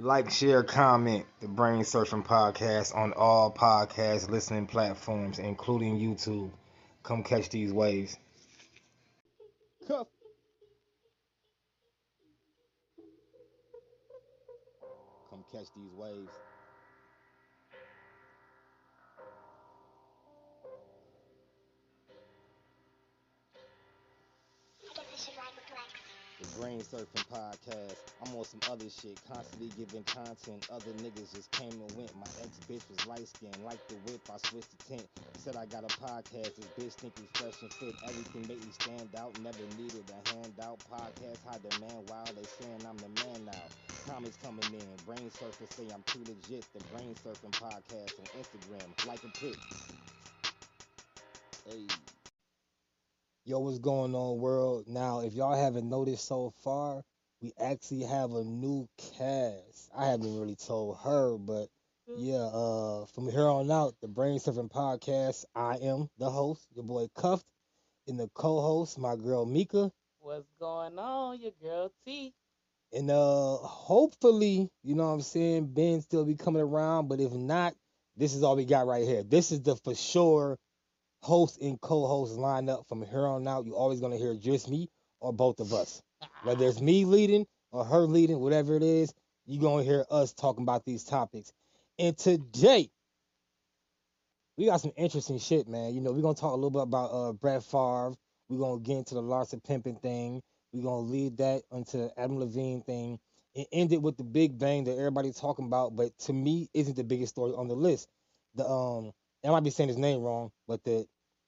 Like, share, comment the BrainSurfin podcast on all podcast listening platforms, including YouTube. Come catch these waves. Cuff. Come catch these waves. The BrainSurfin podcast. I'm on some other shit, constantly giving content. Other niggas just came and went. My ex bitch was light skinned, like the whip. I switched the tint. Said I got a podcast. This bitch think it's fresh and fit. Everything make me stand out. Never needed a handout. Podcast high demand. Wow, they saying I'm the man now. Comments coming in. BrainSurfin say I'm too legit. The BrainSurfin podcast on Instagram. Like a pic. Hey. Yo, what's going on, world? Now, if y'all haven't noticed so far, we actually have a new cast. I haven't really told her, but yeah, from here on out, the BrainSurfin podcast, I am the host, your boy Cuffed, and the co-host, my girl Mika. What's going on, your girl T? And hopefully, you know what I'm saying, Ben still be coming around, but if not, this is all we got right here. This is the for sure host and co-host lineup from here on out. You're always gonna hear just me or both of us. Whether it's me leading or her leading, whatever it is, you're gonna hear us talking about these topics. And today, we got some interesting shit, man. You know, we're gonna talk a little bit about Brett Favre. We're gonna get into the Larsa pimping thing. We're gonna lead that into the Adam Levine thing and end it with the big bang that everybody's talking about, but to me isn't the biggest story on the list. The I might be saying his name wrong, but the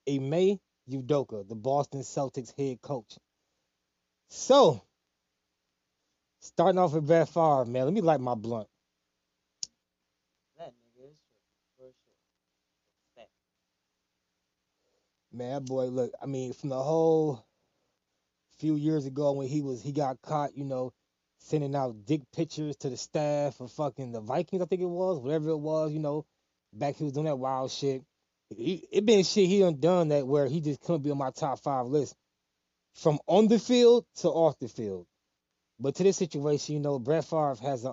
Ime Udoka, the Boston Celtics head coach. So, starting off with Brett Favre, man, let me light my blunt. That nigga is for sure. Man, that boy, look, I mean, from the whole few years ago when he got caught, you know, sending out dick pictures to the staff of fucking the Vikings, I think it was, whatever it was, you know, back he was doing that wild shit. It been shit he done that where he just couldn't be on my top 5 list from on the field to off the field. But to this situation, you know, Brett Favre has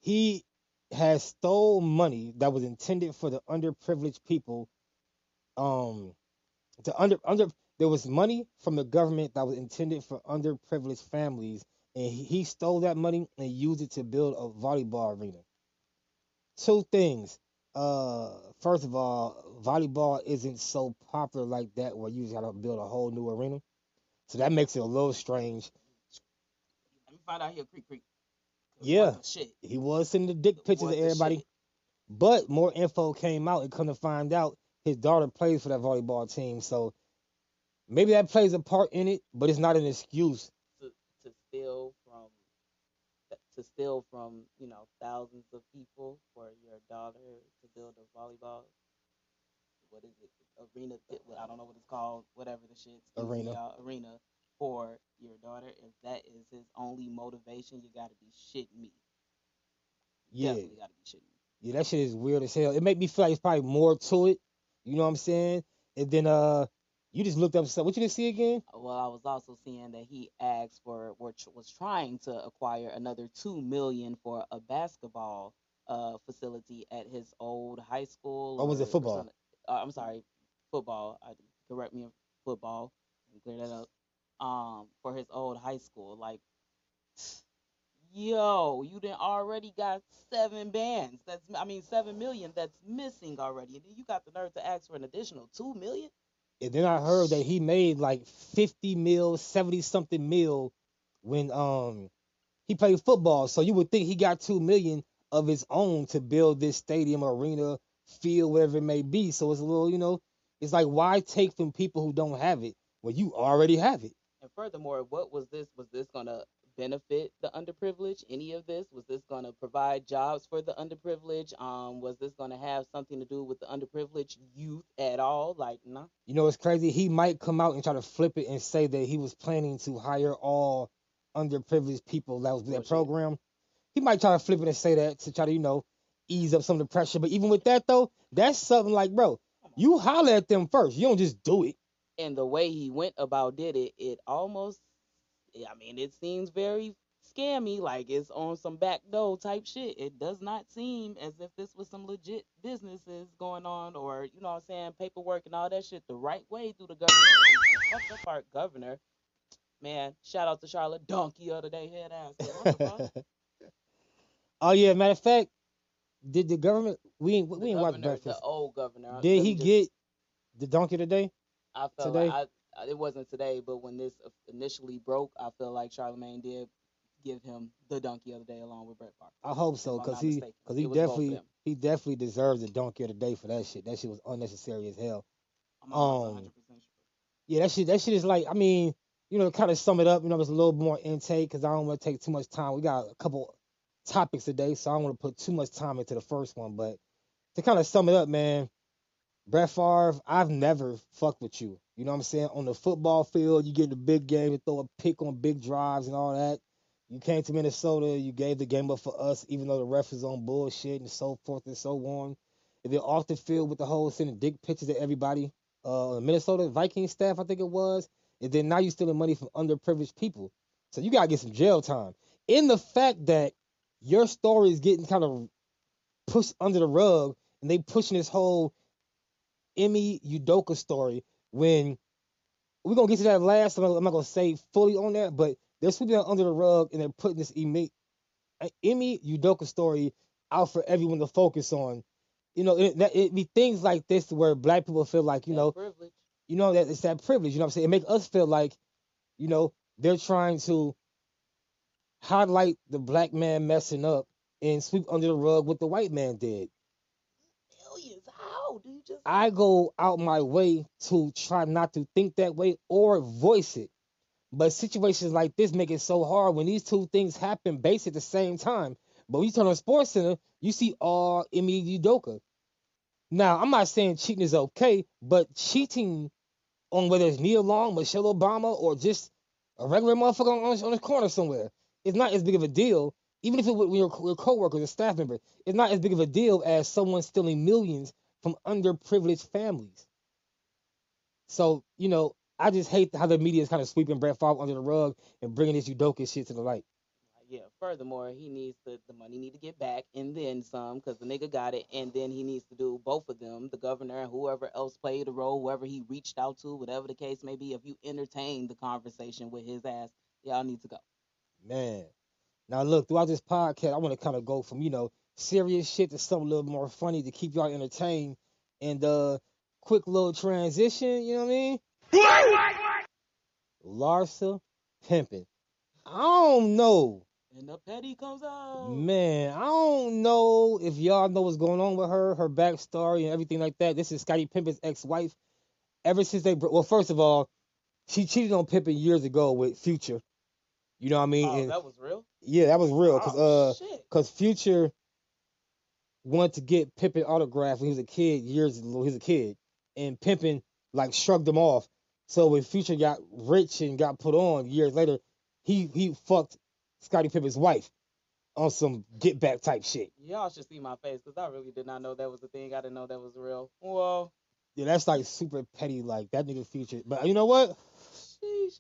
he has stole money that was intended for the underprivileged people. Um, to under there was money from the government that was intended for underprivileged families, and he stole that money and used it to build a volleyball arena. Two things. First of all, volleyball isn't so popular like that where you just gotta build a whole new arena. So that makes it a little strange. Let me find out here, creek creek. Yeah, Shit. he was sending the dick pictures What to the everybody, shit? but more info came out and come to find out his daughter plays for that volleyball team. So maybe that plays a part in it, but it's not an excuse. To to steal from thousands of people for your daughter to build a volleyball. What is it? Arena. I don't know what it's called. Whatever the shit. Excuse me, Arena. y'all. Arena for your daughter. If that is his only motivation, you gotta be shitting me. Yeah, Definitely gotta be shitting me. yeah, that shit is weird as hell. It make me feel like it's probably more to it. You know what I'm saying? And then you just looked up stuff. What you just see again? Well, I was also seeing that he asked for, or was trying to acquire another 2 million for a basketball facility at his old high school Or was it or football? something. I'm sorry, football. Correct me, football. Let me clear that up. For his old high school, like, yo, you done already got 7 bands. 7 million that's missing already, and then you got the nerve to ask for an additional 2 million. And then I heard that he made like 50 mil, 70 something mil when he played football. So you would think he got 2 million of his own to build this stadium, arena, field, whatever it may be. So it's a little, you know, it's like why take from people who don't have it when you already have it? And furthermore, what was this? Was this going to benefit the underprivileged? Any of this? Was this going to provide jobs for the underprivileged? Was this going to have something to do with the underprivileged youth at all? Like, nah. You know, it's crazy. He might come out and try to flip it and say that he was planning to hire all underprivileged people that was in that Bullshit. program. He might try to flip it and say that to try to, you know, ease up some of the pressure. But even with that though, that's something like, bro, Come on. you holler at them first. You don't just do it. And the way he went about did it, it almost, I mean, it seems very scammy, like it's on some backdoor type shit. It does not seem as if this was some legit businesses going on, or you know what I'm saying, paperwork and all that shit the right way through the government. And the fucked up part, governor, man, shout out to Charlotte, donkey of the day, head ass. What the fuck? Oh yeah, matter of fact, did the government The we ain't watch governor, the breakfast? old governor. Did Let he me just. get the donkey today? I felt like Today? it wasn't today, but when this initially broke, I feel like Charlemagne did give him the donkey of the day along with Brett Favre, I hope if so, I'm cause not mistaken. It was both of them. he definitely deserves the donkey of the day for that shit. That shit was unnecessary as hell. I'm almost Um, 100% sure. yeah, that shit is like, I mean, kind of sum it up. It's a little more intake because I don't want to take too much time. We got a couple topics today, so I don't want to put too much time into the first one. But to kind of sum it up, man, Brett Favre, I've never fucked with you. You know what I'm saying? On the football field, you get in the big game and throw a pick on big drives and all that. You came to Minnesota, you gave the game up for us, even though the ref was on bullshit and so forth and so on. And then off the field with the whole sending dick pictures to everybody, Minnesota Vikings staff, I think it was. And then now you stealing money from underprivileged people. So you gotta get some jail time. In the fact that your story is getting kind of pushed under the rug, and they pushing this whole Emmy Udoka story when we're gonna get to that last. I'm not gonna say fully on that, but they're sweeping it under the rug and they're putting this Emmy Udoka story out for everyone to focus on. It be things like this where black people feel like That privilege. that it's that privilege. You know what I'm saying? It make us feel like they're trying to highlight the black man messing up and sweep under the rug what the white man did. Millions. How do you just? I go out my way to try not to think that way or voice it. But situations like this make it so hard when these two things happen basically at the same time. But when you turn on Sports Center, you see all Emmy Udoka. Now, I'm not saying cheating is okay, but cheating on whether it's Nia Long, Michelle Obama, or just a regular motherfucker on the corner somewhere, it's not as big of a deal. Even if it was your coworker, a staff member, it's not as big of a deal as someone stealing millions from underprivileged families. So, I just hate how the media is kind of sweeping Brett Favre under the rug and bringing this Udoka shit to the light. Yeah. Furthermore, he needs the money need to get back and then some because the nigga got it, and then he needs to do both of them, the governor and whoever else played a role, whoever he reached out to, whatever the case may be. If you entertain the conversation with his ass, y'all need to go. Man. Now, look, throughout this podcast, I want to kind of go from, serious shit to something a little more funny to keep y'all entertained. And quick little transition, you know what I mean? Larsa pimping. I don't know. And the petty comes out. Man, I don't know if y'all know what's going on with her backstory and everything like that. This is Scottie Pippen's ex-wife. Ever since well, first of all, she cheated on Pippen years ago with Future. You know what I mean? Oh, And that was real. yeah, that was real Oh shit. cause Future wanted to get Pippen autographed when he was a kid years ago. He was a kid, and Pippen like shrugged him off. So when Future got rich and got put on years later, he fucked Scottie Pippen's wife on some get back type shit. Y'all should see my face because I really did not know that was a thing. I didn't know that was real. Whoa. Yeah, that's like super petty, like that nigga Future. But you know what? Sheesh.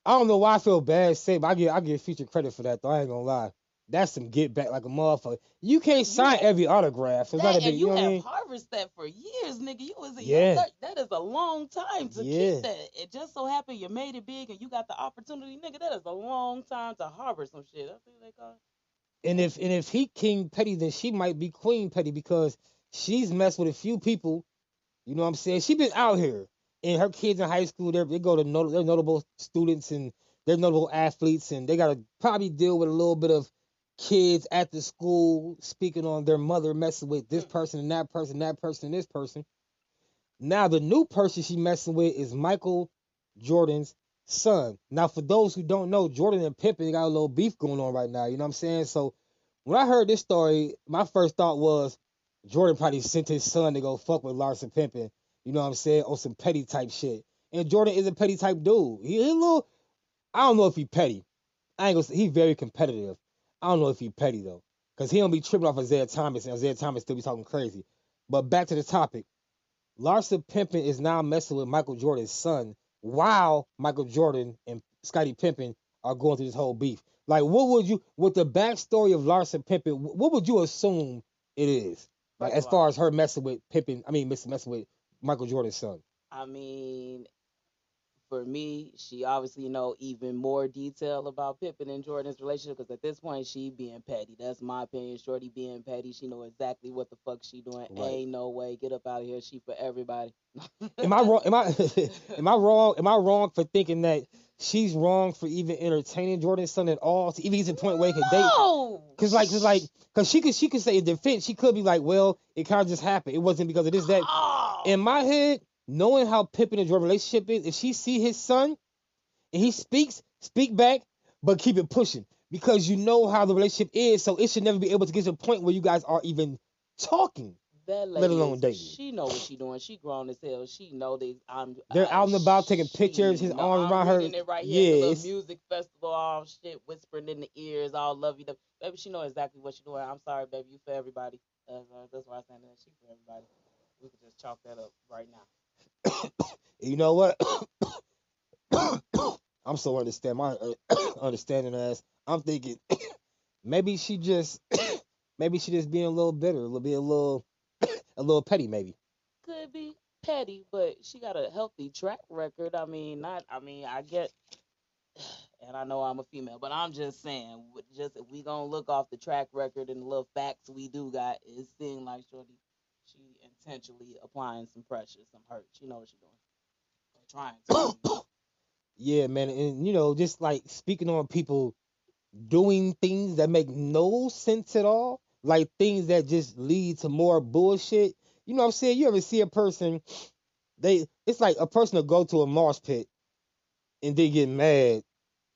I don't know why I feel bad saying, but I give Future credit for that though. I ain't gonna lie. That's some get back like a motherfucker. You can't sign every autograph. So it's not a big, And you what I have mean? harvested that for years, nigga. You was a Yeah. that is a long time to Yeah. keep that. It just so happened you made it big and you got the opportunity, nigga. That is a long time to harbor some shit. That's what they call it. And if he King Petty, then she might be Queen Petty because she's messed with a few people. You know what I'm saying? She been out here, and her kids in high school, they go to they're notable students and they're notable athletes, and they gotta probably deal with a little bit of kids at the school speaking on their mother messing with this person and that person, and this person. Now the new person she messing with is Michael Jordan's son. Now for those who don't know, Jordan and Pippen got a little beef going on right now. You know what I'm saying? So when I heard this story, my first thought was Jordan probably sent his son to go fuck with Larsa Pippen. You know what I'm saying? On some petty type shit. And Jordan is a petty type dude. He a little. I don't know if he petty. I ain't gonna say he very competitive. I don't know if he petty though, cause he don't be tripping off Isaiah Thomas, and Isaiah Thomas still be talking crazy. But back to the topic. Larsa Pippen is now messing with Michael Jordan's son while Michael Jordan and Scottie Pippen are going through this whole beef. Like, what would you, with the backstory of Larsa Pippen, what would you assume it is? Like, First as of all, far as her messing with Pippen, I mean, messing with Michael Jordan's son. I mean, for me, she obviously know even more detail about Pippen and Jordan's relationship because at this point she being petty. That's my opinion. Shorty being petty. She know exactly what the fuck she doing. Right. Ain't no way. Get up out of here. She for everybody. Am I wrong? Am I am I wrong? Am I wrong for thinking that she's wrong for even entertaining Jordan's son at all? To even get to the point where they could date? No. Cause she could say in defense, she could be like, well, it kind of just happened. It wasn't because of this, that. Oh. In my head, knowing how Pippen and Jordan relationship is, if she see his son and he speak back, but keep it pushing because you know how the relationship is. So it should never be able to get to a point where you guys are even talking, That let lady alone is, dating. she know what she doing. She grown as hell. She know that They're out and about taking pictures, his arms I'm around her. reading it right here at the little Yes. music festival, all shit, whispering in the ears, all love you. Baby, she know exactly what she doing. I'm sorry, baby, you for everybody. That's why I'm saying that she for everybody. We could just chalk that up right now. You know what? I'm so understand my understanding as I'm thinking maybe she just maybe she just being a little bitter, a little petty maybe. Could be petty, but she got a healthy track record. I get, and I know I'm a female, but I'm just saying, just if we gonna look off the track record and the little facts we do got, it seems like Shorty, she intentionally applying some pressure, some hurt. She know what she doing, or trying to. Yeah, man, and just like speaking on people doing things that make no sense at all, like things that just lead to more bullshit. You know what I'm saying? You ever see a person, it's like a person will go to a mosh pit and they get mad,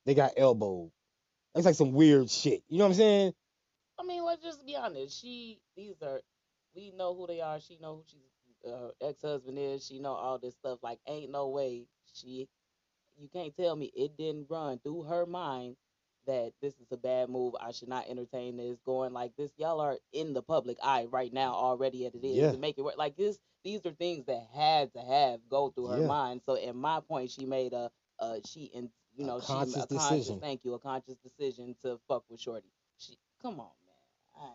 they got elbowed. It's like some weird shit. You know what I'm saying? I mean, let's just be honest. We know who they are. She know who she's ex-husband is. She know all this stuff. Like, ain't no way you can't tell me it didn't run through her mind that this is a bad move. I should not entertain this going like this. Y'all are in the public eye right now already as it is Yeah, to make it work like this. These are things that had to have go through her yeah. mind. So in my point, she made she and A she conscious a conscious decision. thank you a conscious decision to fuck with Shorty. She come on man.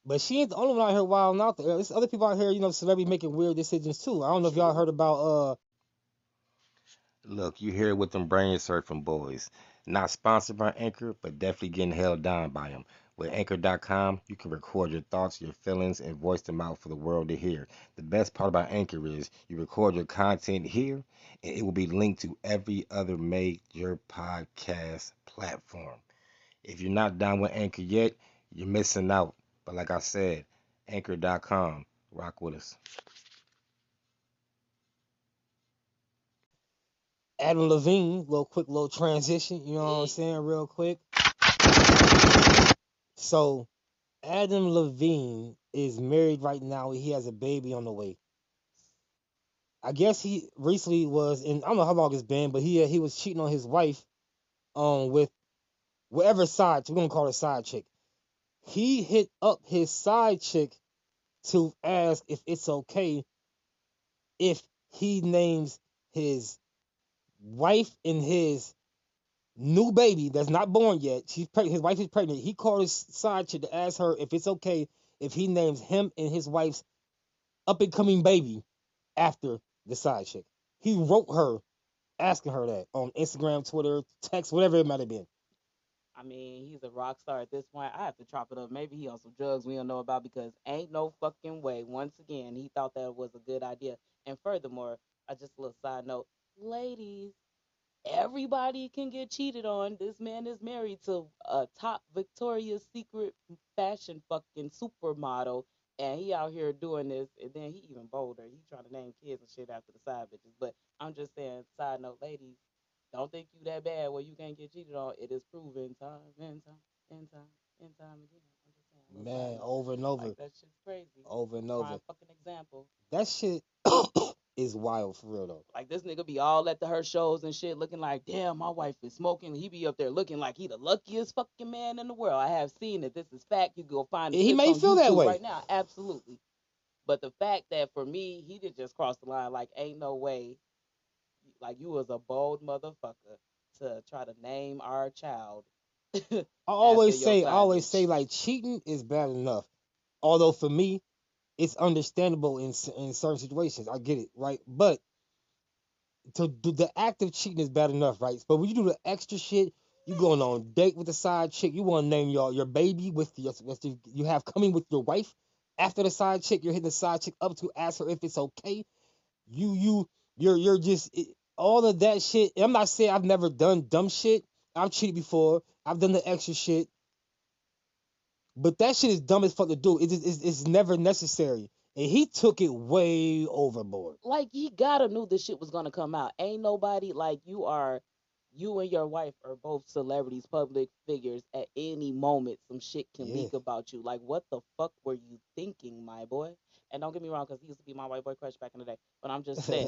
But she ain't the only one out here wilding out there. There's other people out here, celebrities making weird decisions too. I don't know if y'all True. heard about Look, you hear it with them brain surfing boys. Not sponsored by Anchor, but definitely getting held down by them. With Anchor.com, you can record your thoughts, your feelings, and voice them out for the world to hear. The best part about Anchor is you record your content here, and it will be linked to every other major podcast platform. If you're not down with Anchor yet, you're missing out. But like I said, Anchor.com, rock with us. Adam Levine. Little transition. You know what I'm Hey, saying? Real quick. So Adam Levine is married right now. He has a baby on the way. I guess he recently was in. I don't know how long it's been, but he was cheating on his wife with whatever side. We're gonna call her side chick. He hit up his side chick to ask if it's okay if he names his wife and his new baby that's not born yet. His wife is pregnant. He called his side chick to ask her if it's okay if he names him and his wife's up and coming baby after the side chick. He wrote her asking her that on Instagram, Twitter, text, whatever it might have been. I mean, he's a rock star at this point. I have to chop it up. Maybe he on some drugs we don't know about because ain't no fucking way. Once again, he thought that was a good idea. And furthermore, I just a little side note, ladies, everybody can get cheated on. This man is married to a top Victoria's Secret fashion fucking supermodel, and he out here doing this. And then he even bolder. He trying to name kids and shit after the side bitches. But I'm just saying, side note, ladies, don't think you that bad where you can't get cheated on. It is proven time and time and time and time again. I'm just saying, a little side Man, note. over and over, Like that shit's crazy. over and over. Prime fucking example. That shit is wild for real though. Like this nigga be all at her shows and shit, looking like, damn, my wife is smoking. He be up there looking like he the luckiest fucking man in the world. I have seen it. This is fact. You go find the He clips may on feel that YouTube way. right now. Absolutely. But the fact that for me, he did just cross the line. Like, ain't no way. Like you was a bold motherfucker to try to name our child I after always your say, cleavage. like cheating is bad enough. Although for me, it's understandable in certain situations. I get it, right? But to do the act of cheating is bad enough, right? But when you do the extra shit, you going on date with the side chick, you want to name your baby you have coming with your wife. After the side chick, you're hitting the side chick up to ask her if it's okay. You you you're just all of that shit. And I'm not saying I've never done dumb shit. I've cheated before. I've done the extra shit, but that shit is dumb as fuck to do. It's never necessary, and he took it way overboard. Like he gotta knew this shit was gonna come out. Ain't nobody like you and your wife are both celebrities, public figures. At any moment, some shit can Yeah. leak about you. Like, what the fuck were you thinking, my boy? And don't get me wrong, because he used to be my white boy crush back in the day. But I'm just saying,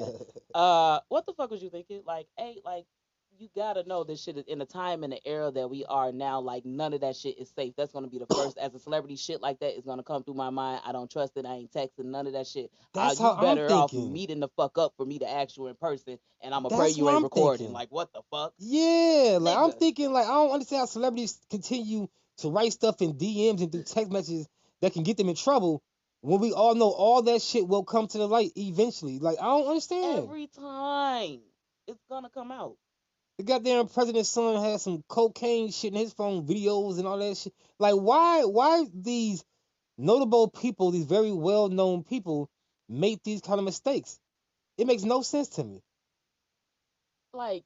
what the fuck was you thinking? Like, hey, like, you gotta know this shit is in the time and the era that we are now. Like, none of that shit is safe. That's gonna be the first as a celebrity. Shit like that is gonna come through my mind. I don't trust it. I ain't texting none of that shit. That's how You I'm better off thinking. meeting the fuck up for me to ask you in person, and I'ma pray That's you what ain't I'm recording. thinking. Like, what the fuck, Yeah, like I'm nigga? thinking, like I don't understand how celebrities continue to write stuff in DMs and through text messages that can get them in trouble when we all know all that shit will come to the light eventually. Like I don't understand. Every time it's gonna come out. The goddamn president's son had some cocaine shit in his phone, videos and all that shit. Like why these notable people, these very well known people, make these kind of mistakes? It makes no sense to me. Like,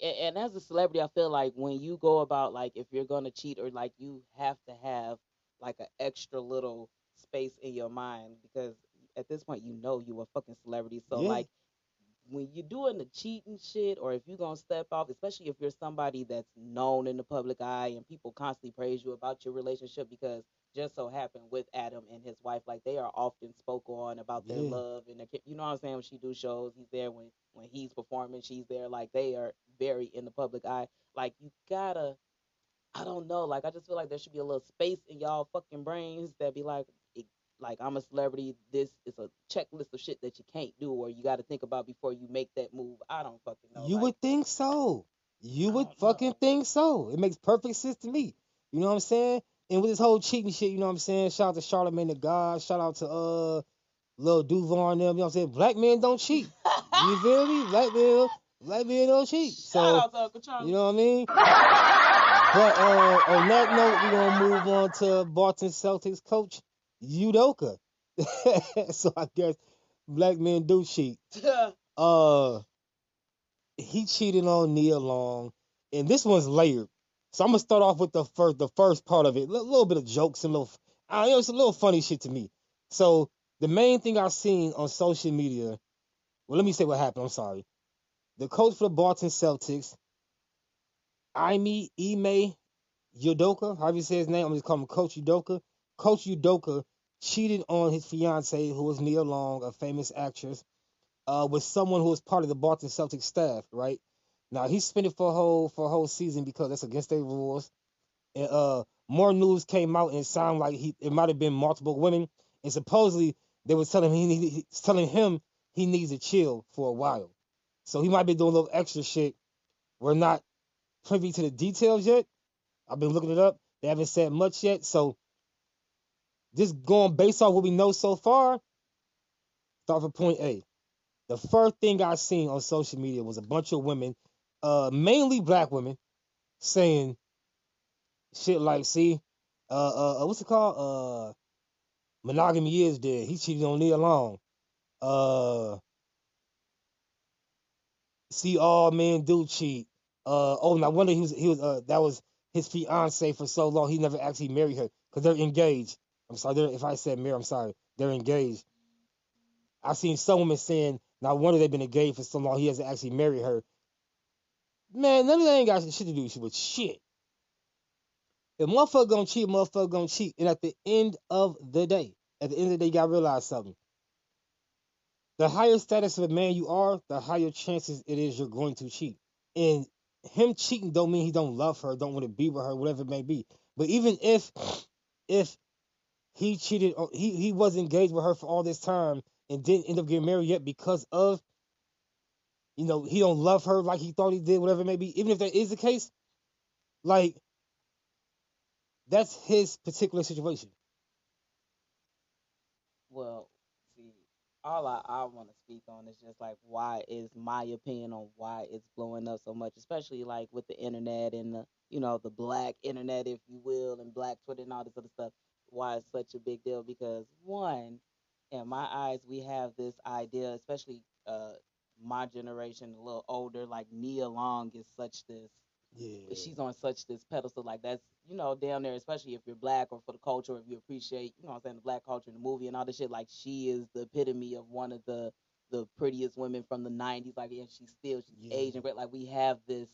and as a celebrity, I feel like when you go about like if you're gonna cheat or like you have to have like an extra little space in your mind because at this point you know you a fucking celebrity. So Yeah, like when you're doing the cheating shit or if you're gonna step off, especially if you're somebody that's known in the public eye and people constantly praise you about your relationship because just so happened with Adam and his wife, like they are often spoke on about their yeah. love and their, you know what I'm saying, when she do shows, he's there when he's performing, she's there, like they are very in the public eye. Like you gotta I don't know. Like I just feel like there should be a little space in y'all fucking brains that be like, like I'm a celebrity. This is a checklist of shit that you can't do or you got to think about before you make that move. I don't fucking know. You Like would think so. You I would don't fucking know. think so. It makes perfect sense to me. You know what I'm saying? And with this whole cheating shit, you know what I'm saying? Shout out to Charlamagne the God. Shout out to Lil Duval and them. You know what I'm saying? Black men don't cheat. You feel me? Black men don't cheat. Shout So out to Uncle you Charlie. know what I mean? But on that note, we're gonna move on to Boston Celtics coach Udoka. So I guess black men do cheat. Uh he cheated on Nia Long, and this one's layered. So I'm gonna start off with the first part of it. A little bit of jokes and it's a little funny shit to me. So the main thing I've seen on social media. Well, let me say what happened. I'm sorry. The coach for the Boston Celtics, Ime Udoka, however you say his name, I'm just calling him Coach Udoka. Coach Udoka cheated on his fiance, who was Nia Long, a famous actress, with someone who was part of the Boston Celtics staff, right? Now he suspended for a whole season because that's against their rules. And more news came out and it sounded like it might have been multiple women. And supposedly they were telling him he needs to chill for a while. So he might be doing a little extra shit. We're not privy to the details yet. I've been looking it up. They haven't said much yet. So just going based on what we know so far, start from point A. The first thing I seen on social media was a bunch of women, mainly black women, saying shit like, "See, what's it called? Monogamy is dead. He cheated on Nia Long. Uh, see, all men do cheat. Oh, and I wonder he was that was his fiance for so long. He never actually married her because they're engaged. I'm sorry, if I said married, I'm sorry. They're engaged. I seen some women saying, "Now, I wonder they've been engaged for so long. He hasn't actually married her." Man, none of that ain't got shit to do with shit. If motherfucker gonna cheat. And at the end of the day, you gotta realize something. The higher status of a man you are, the higher chances it is you're going to cheat. And him cheating don't mean he don't love her, don't want to be with her, whatever it may be. But even if he cheated, he was engaged with her for all this time and didn't end up getting married yet because of he don't love her like he thought he did, whatever it may be. Even if that is the case, like that's his particular situation. Well, see, all I want to speak on is just like why is my opinion on why it's blowing up so much, especially like with the internet and the the black internet, if you will, and black Twitter and all this other stuff. Why it's such a big deal? Because one, in my eyes, we have this idea, especially my generation, a little older, like Nia Long is such this Yeah, she's on such this pedestal like that's down there, especially if you're black or for the culture, or if you appreciate what I'm saying, the black culture and the movie and all this shit. Like she is the epitome of one of the prettiest women from the 90s, like, and she's yeah, Asian great. Like we have this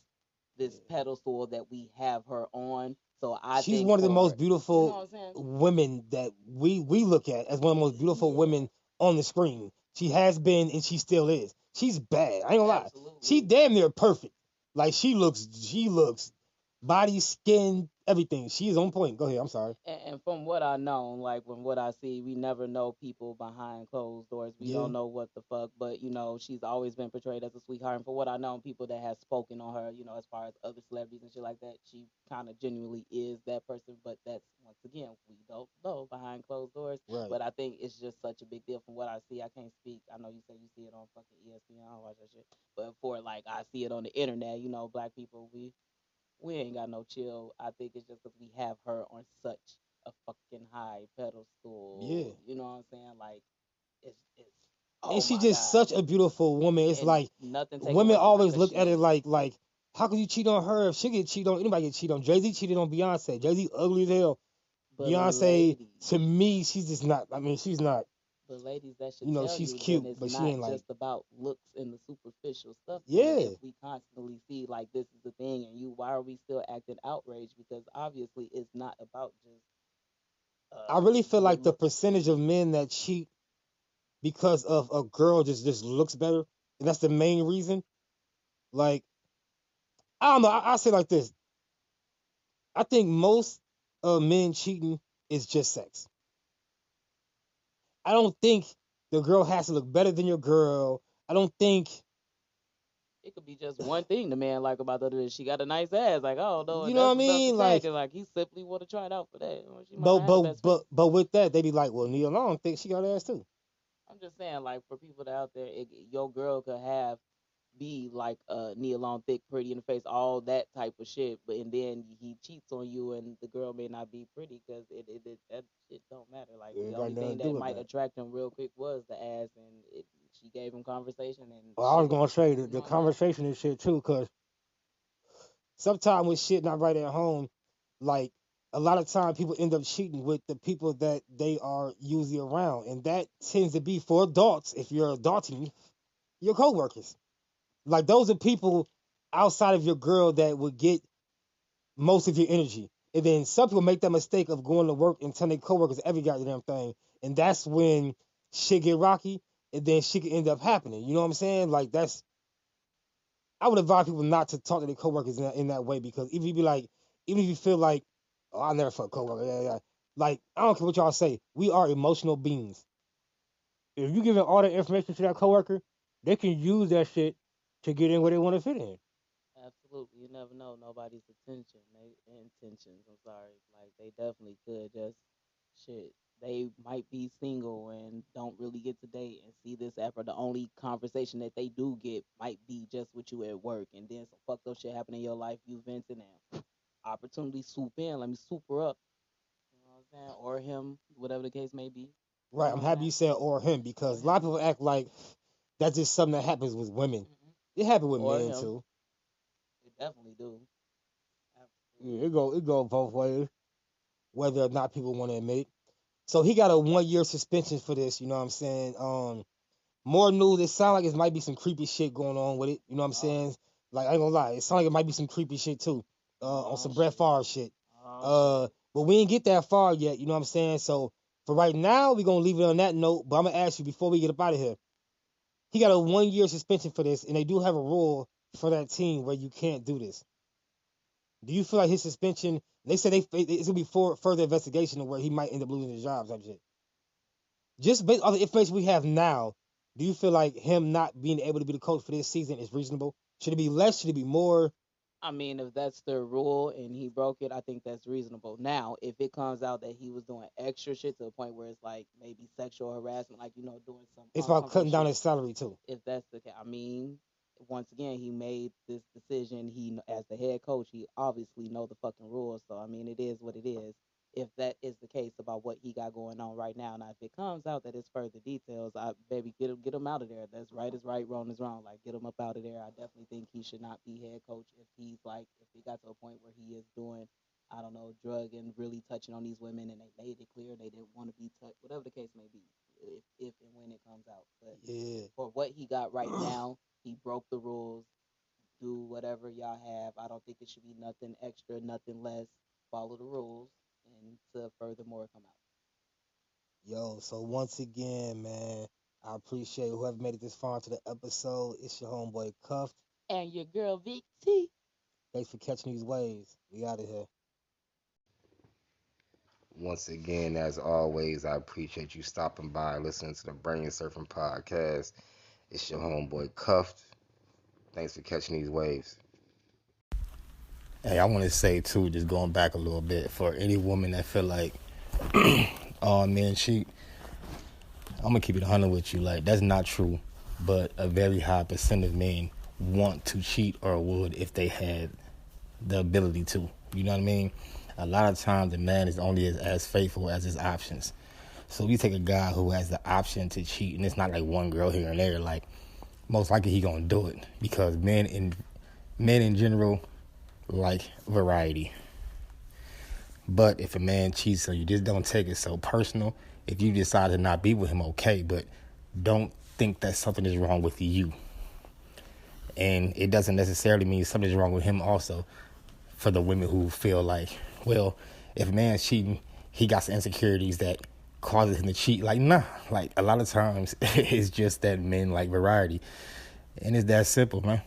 yeah. pedestal that we have her on. So I She's think one of the for most what beautiful I'm saying. women that we look at as one of the most beautiful Yeah, women on the screen. She has been and she still is. She's bad. I ain't gonna lie. She absolutely. damn near perfect. Like she looks body, skin, everything. She is on point. Go ahead. I'm sorry. And from what I know, like from what I see, we never know people behind closed doors. We Yeah, don't know what the fuck, but she's always been portrayed as a sweetheart. And for what I know, people that have spoken on her, as far as other celebrities and shit like that, she kind of genuinely is that person. But that's once again, we don't know behind closed doors. right. But I think it's just such a big deal from what I see. I can't speak. I know you say you see it on fucking ESPN. I don't watch that shit, but for like I see it on the internet. Black people, we ain't got no chill. I think it's just because we have her on such a fucking high Yeah. pedestal. You know what I'm saying? Like it's And oh she's my just god, such a beautiful woman. It's and like nothing taken women away from her always because look she at it is. like how could you cheat on her if she get cheated on anybody get cheated on? Jay-Z cheated on Beyonce. Jay-Z ugly as hell. But Beyonce, ladies, to me, she's just not. I mean, she's not. but ladies, that should tell She's you then cute, it's but she not ain't like. just about looks and the superficial stuff. Then Yeah, if we constantly see like this is the thing, and why are we still acting outraged? Because obviously it's not about just I really feel your like the looks. percentage of men that cheat because of a girl just looks better, and that's the main reason. Like, I don't know. I say like this. I think most men cheating is just sex. I don't think the girl has to look better than your girl. I don't think. It could be just one thing the man like about the other. She got a nice ass. Like, oh no, You know that's what I enough to mean? tag Like, it. Like he simply want to try it out for that. Or she might but not have the but best but face. but with that, they be like, well, Neil Long think she got ass too. I'm just saying, like for people that out there, your girl could be like knee long, thick, pretty in the face, all that type of shit. But and then he cheats on you, and the girl may not be pretty because that shit don't matter. Like It the ain't got only nothing thing to do that with might that. attract him real quick was the ass, and she gave him conversation and Well, I was shit. gonna say You know the what I'm saying? conversation and shit too, cause sometimes with shit not right at home, like a lot of time people end up cheating with the people that they are usually around, and that tends to be for adults. If you're adulting, your coworkers, like those are people outside of your girl that would get most of your energy. And then some people make that mistake of going to work and telling their coworkers every goddamn thing, and that's when shit get rocky, and then shit can end up happening. You know what I'm saying? Like that's I would advise people not to talk to their coworkers in that way because even if you be like, even if you feel like, oh, I'll never fuck a coworker, yeah, yeah. Like I don't care what y'all say, we are emotional beings. If you giving all the information to that coworker, they can use that shit to get in where they want to fit in. Absolutely. You never know nobody's intentions. I'm sorry. Like they definitely could just shit. They might be single and don't really get to date and see this app, or the only conversation that they do get might be just with you at work, and then some fucked up shit happen in your life. You venting and opportunity swoop in. Let me swoop her up. You know what I'm saying? Or him, whatever the case may be. You Right? know I'm what I'm happy saying? you said or him Or because a lot of him. people act like that's just something that happens with women. Hmm. It happens with Or men him. too. They definitely do. Yeah, Absolutely. it go both ways, whether or not people want to admit it. So he got a 1 year suspension for this. You know what I'm saying? More news. It sounds like it might be some creepy shit going on with it. You know what I'm Oh, saying? Like I ain't gonna lie, it sounds like it might be some creepy shit too. On oh some Brett shit. Favre shit. Oh shit. But we ain't get that far yet. You know what I'm saying? So for right now, we're gonna leave it on that note. But I'm gonna ask you before we get up out of here. He got a 1 year suspension for this, and they do have a rule for that team where you can't do this. Do you feel like his suspension? They said it's gonna be for further investigation of where he might end up losing his job, type shit. Just based on the information we have now, Do you feel like him not being able to be the coach for this season is reasonable? Should it be less? Should it be more? I mean, if that's the rule and he broke it, I think that's reasonable. Now, if it comes out that he was doing extra shit to the point where it's like maybe sexual harassment, like doing some It's about uncomfortable cutting down shit, his salary too. if that's the case, I mean, once again, he made this decision. As the head coach, he obviously know the fucking rules. So I mean, it is what it is. If that is the case about what he got going on right now, now if it comes out that it's further details, I baby get him out of there. That's right is right, wrong is wrong. Like get him up out of there. I definitely think he should not be head coach if he got to a point where he is doing, I don't know, drug and really touching on these women, and they made it clear they didn't want to be touched, whatever the case may be. If and when it comes out, but Yeah. for what he got right now, he broke the rules. Do whatever y'all have. I don't think it should be nothing extra, nothing less. Follow the rules, and to furthermore come out. Yo, so once again, man, I appreciate whoever made it this far into the episode. It's your homeboy Cuffed. And your girl Vic T. Thanks for catching these waves. We out of here. Once again, as always, I appreciate you stopping by, listening to the BrainSurfin podcast. It's your homeboy Cuffed. Thanks for catching these waves. Hey, I want to say too, just going back a little bit, for any woman that feel like, oh man, I'm gonna keep it 100 with you. Like that's not true, but a very high percent of men want to cheat or would if they had the ability to. You know what I mean? A lot of times the man is only as faithful as his options. So if you take a guy who has the option to cheat, and it's not like one girl here and there, like most likely he gonna do it because men in general like variety. But if a man cheats on you, just don't take it so personal. If you decide to not be with him, okay, but don't think that something is wrong with you. And it doesn't necessarily mean something's wrong with him also. For the women who feel like, well, if a man's cheating, he got some insecurities that causes him to cheat. Like, nah. Like, a lot of times, it's just that men like variety. And it's that simple, man.